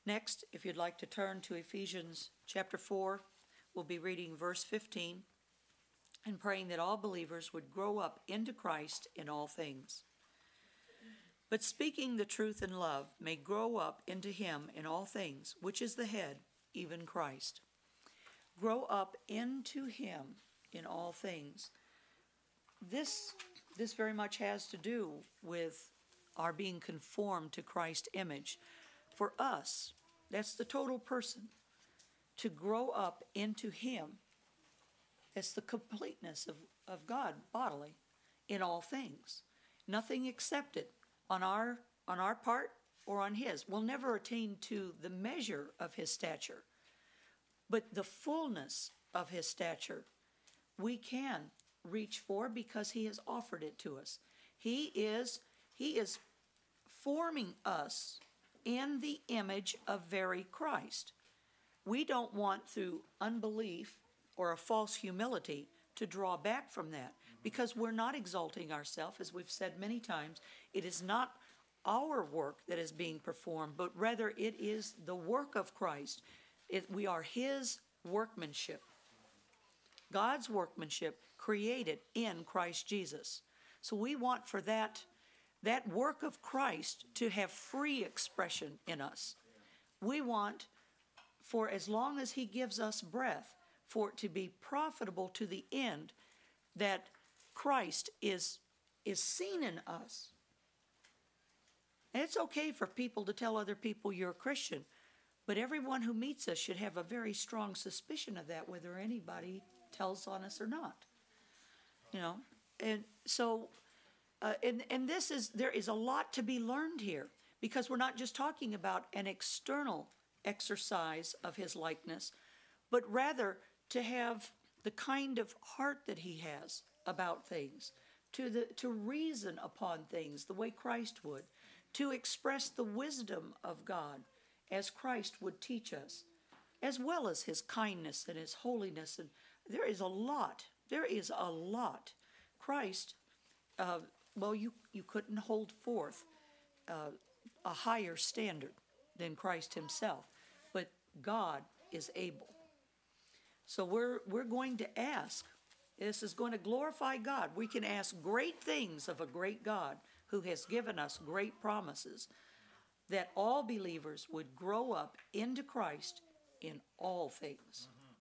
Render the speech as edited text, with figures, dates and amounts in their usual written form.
Next, if you'd like to turn to Ephesians chapter 4, we'll be reading verse 15 and praying that all believers would grow up into Christ in all things. But speaking the truth in love may grow up into him in all things, which is the head, even Christ. Grow up into him in all things. This very much has to do with our being conformed to Christ's image. For us, that's the total person. To grow up into him, it's the completeness of God bodily in all things. Nothing accepted on our part or on his. We'll never attain to the measure of his stature, but the fullness of his stature we can reach for because he has offered it to us. He is forming us in the image of very Christ. We don't want through unbelief or a false humility to draw back from that, because we're not exalting ourselves, as we've said many times. It is not our work that is being performed, but rather it is the work of Christ. We are his workmanship, God's workmanship created in Christ Jesus. So we want for that work of Christ to have free expression in us. We want, for as long as he gives us breath, for it to be profitable to the end, that Christ is seen in us. And it's okay for people to tell other people you're a Christian, but everyone who meets us should have a very strong suspicion of that, whether anybody tells on us or not. And so, and there is a lot to be learned here, because we're not just talking about an external exercise of his likeness, but rather to have the kind of heart that he has about things, to reason upon things the way Christ would, to express the wisdom of God as Christ would teach us, as well as his kindness and his holiness. And there is a lot. Christ, you couldn't hold forth a higher standard than Christ himself, but God is able. So we're going to ask. This is going to glorify God. We can ask great things of a great God who has given us great promises, that all believers would grow up into Christ in all things.